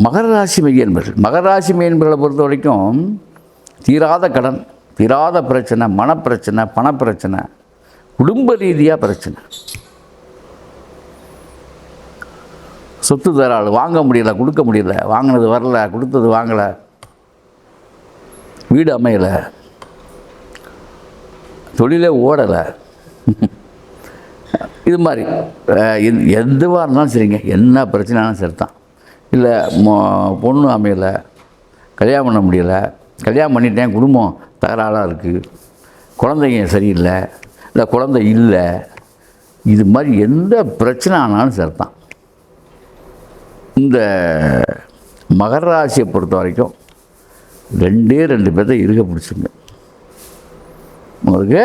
மகர ராசி மெய்யன்பர்கள், மகர ராசி மெய்யன்பர்களை பொறுத்த வரைக்கும் தீராத கடன், தீராத பிரச்சனை, மனப்பிரச்சனை, பணப்பிரச்சனை, குடும்ப ரீதியாக பிரச்சனை, சொத்து தராள் வாங்க முடியல, கொடுக்க முடியல, வாங்கினது வரல, கொடுத்தது வாங்கலை, வீடு அமையலை, தொழிலே ஓடலை, இது மாதிரி எதுவாக இருந்தாலும் சரிங்க, என்ன பிரச்சனைனாலும் சரி தான். இல்லை பொண்ணு அமையலை, கல்யாணம் பண்ண முடியலை, கல்யாணம் பண்ணிட்டேன் குடும்பம் தகராறாக இருக்குது, குழந்தைங்க சரியில்லை, இல்லை குழந்தை இல்லை, இது மாதிரி எந்த பிரச்சனை ஆனாலும் சரி தான். இந்த மகர ராசியை பொறுத்த வரைக்கும் 2 பேர்த்த இருக்க பிடிச்சிங்க. உங்களுக்கு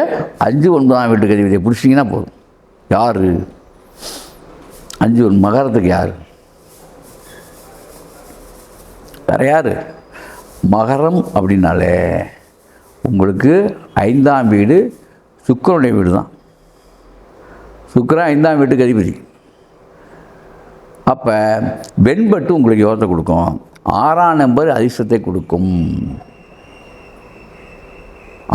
5, 9ஆம் வீட்டுக்கு அதிபதியை பிடிச்சிங்கன்னா போதும். யார் 5 மகரத்துக்கு யார்? வேறு யார்? மகரம் அப்படின்னாலே உங்களுக்கு 5ஆம் வீடு சுக்கிரனுடைய வீடு தான். சுக்கிரன் 5ஆம் வீட்டுக்கு அதிபதி. அப்போ வெண்பட்டு உங்களுக்கு யோகத்தை கொடுக்கும். 6ஆம் நம்பர் அதிர்ஷ்டத்தை கொடுக்கும்.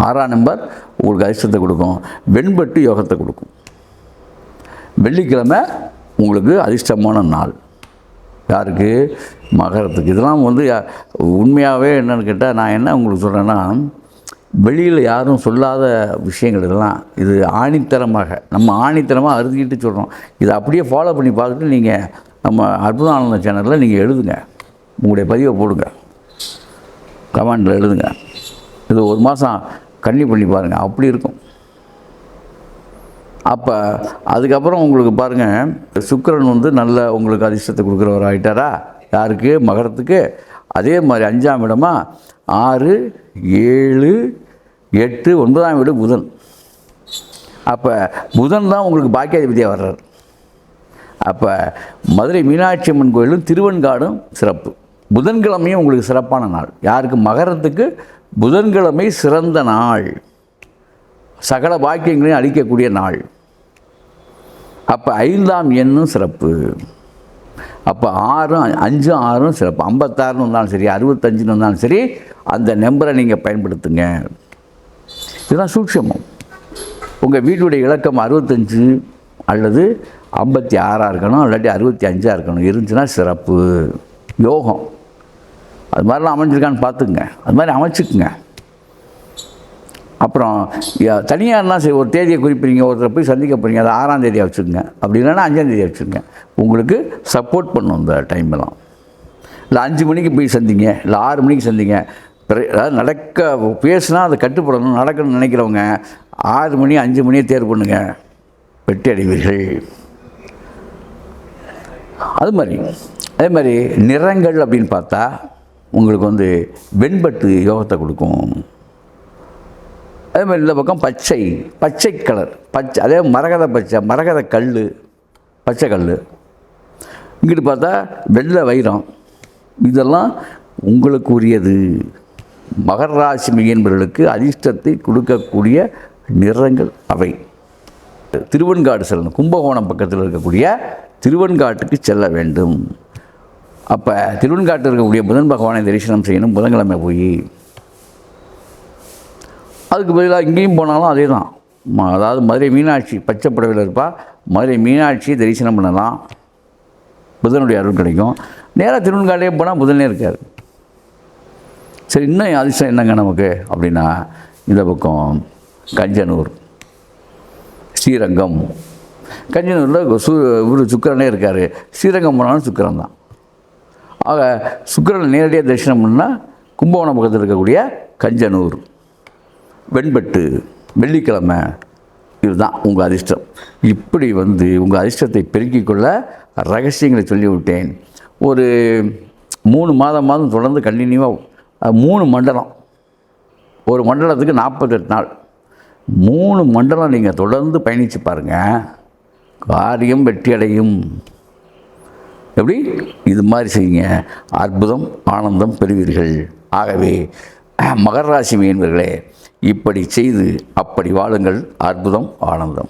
6ஆம் நம்பர் உங்களுக்கு அதிர்ஷ்டத்தை கொடுக்கும். வெண்பட்டு யோகத்தை கொடுக்கும். வெள்ளிக்கிழமை உங்களுக்கு அதிர்ஷ்டமான நாள். யாருக்கு? மகரத்துக்கு. இதெல்லாம் உண்மையாகவே என்னென்னு கேட்டால், நான் என்ன உங்களுக்கு சொல்கிறேன்னா, வெளியில் யாரும் சொல்லாத விஷயங்கள் இதெல்லாம். இது ஆணித்தரமாக நம்ம ஆணித்தரமாக அறுதிக்கிட்டு சொல்கிறோம். இதை அப்படியே ஃபாலோ பண்ணி பார்த்துட்டு நீங்கள் நம்ம அற்புத ஆனந்த சேனலில் நீங்கள் எழுதுங்க, உங்களுடைய பதிவை போடுங்க, கமெண்டில் எழுதுங்க. இது 1 மாதம் கண்ணி பண்ணி பாருங்கள், அப்படி இருக்கும். அப்போ அதுக்கப்புறம் உங்களுக்கு பாருங்கள், சுக்கிரன் நல்ல உங்களுக்கு அதிர்ஷ்டத்தை கொடுக்குறவர் ஆகிட்டாரா? யாருக்கு? மகரத்துக்கு. அதே மாதிரி 5ஆம் இடமா 6, 7, 8, 9ஆம் வீடு புதன். அப்போ புதன் தான் உங்களுக்கு பாக்கியாதிபதியாக வர்றார். அப்போ மதுரை மீனாட்சி அம்மன் கோயிலும் திருவெண்காடும் சிறப்பு. புதன்கிழமையும் உங்களுக்கு சிறப்பான நாள். யாருக்கு? மகரத்துக்கு புதன்கிழமை சிறந்த நாள், சகல பாக்கியங்களையும் அளிக்கக்கூடிய நாள். அப்போ 5ஆம் எண்ணும் சிறப்பு. அப்போ 6, 5, 6 சிறப்பு. 56 இருந்தாலும் சரி, 65 இருந்தாலும் சரி, அந்த நம்பரை நீங்கள் பயன்படுத்துங்க. இதுதான் சூட்சமம். உங்கள் வீட்டுடைய இலக்கம் 65 அல்லது 56 இருக்கணும், இல்லாட்டி 65 இருக்கணும். இருந்துச்சுன்னா சிறப்பு யோகம். அது மாதிரிலாம் அமைஞ்சிருக்கான்னு பார்த்துக்குங்க, அது மாதிரி அமைச்சுக்குங்க. அப்புறம் தனியார்னா சரி, ஒரு தேதியை குறிப்பிடுங்க, ஒருத்தரை போய் சந்திக்க போகிறீங்க, அது 6ஆம் தேதியாக வச்சுக்கோங்க. அப்படி இல்லைன்னா 5ஆம் தேதியாக வச்சுக்கோங்க. உங்களுக்கு சப்போர்ட் பண்ணும் இந்த டைமெல்லாம். இல்லை 5 மணிக்கு போய் சந்திங்க, இல்லை 6 மணிக்கு சந்திங்க. அதாவது பேசுனா அதை கட்டுப்படணும், நடக்கணும்னு நினைக்கிறவங்க 6 மணி 5 மணியை தேர்வு பண்ணுங்க, வெற்றி அடைவீர்கள். அதே மாதிரி நிறங்கள் அப்படின்னு பார்த்தா உங்களுக்கு வெண்பட்டு யோகத்தை கொடுக்கும். அதே மாதிரி இந்த பக்கம் பச்சை கலர், அதே மரகத பச்சை, மரகத கல், பச்சை கல். இங்கிட்டு பார்த்தா வெள்ளை வைரம். இதெல்லாம் உங்களுக்கு உரியது. மகர ராசி மெய்யன்பர்களுக்கு அதிர்ஷ்டத்தை கொடுக்கக்கூடிய நிறங்கள் அவை. திருவெண்காடு செல்லணும். கும்பகோணம் பக்கத்தில் இருக்கக்கூடிய திருவெண்காட்டுக்கு செல்ல வேண்டும். அப்போ திருவெண்காட்டில் இருக்கக்கூடிய புதன் பகவானை தரிசனம் செய்யணும். புதன்கிழமை போய் அதுக்கு பதிலாக இங்கேயும் போனாலும் அதே தான். அதாவது மதுரை மீனாட்சி பச்சை புடவையில் இருப்பா, மதுரை மீனாட்சியை தரிசனம் பண்ணலாம், புதனுடைய அருள் கிடைக்கும். நேராக திருவெண்காட்டிலே போனால் புதனே இருக்கார். சரி, இன்னும் அதிர்ஷ்டம் என்னங்க நமக்கு அப்படின்னா, இந்த பக்கம் கஞ்சனூர், ஸ்ரீரங்கம். கஞ்சனூரில் சுக்கிரனே இருக்கார். ஸ்ரீரங்கம் போனாலும் சுக்கிரன் தான். ஆக சுக்கிரனை நேரடியாக தரிசனம் பண்ணால் கும்பகோணம் பக்கத்தில் இருக்கக்கூடிய கஞ்சனூர், வெண்பட்டு, வெள்ளிக்கிழமை, இதுதான் உங்கள் அதிர்ஷ்டம். இப்படி உங்கள் அதிர்ஷ்டத்தை பெருக்கிக் கொள்ள ரகசியங்களை சொல்லிவிட்டேன். ஒரு 3 மாதம் தொடர்ந்து கண்டினியூவாக 3 மண்டலம், ஒரு மண்டலத்துக்கு 48 நாள், 3 மண்டலம் நீங்கள் தொடர்ந்து பயணித்து பாருங்கள், காரியம் வெற்றி அடையும். எப்படி? இது மாதிரி செய்யுங்க, அற்புதம் ஆனந்தம் பெறுவீர்கள். ஆகவே மகர ராசி மீனவர்களே, இப்படி செய்து அப்படி வாழுங்கள். அற்புதம் ஆனந்தம்.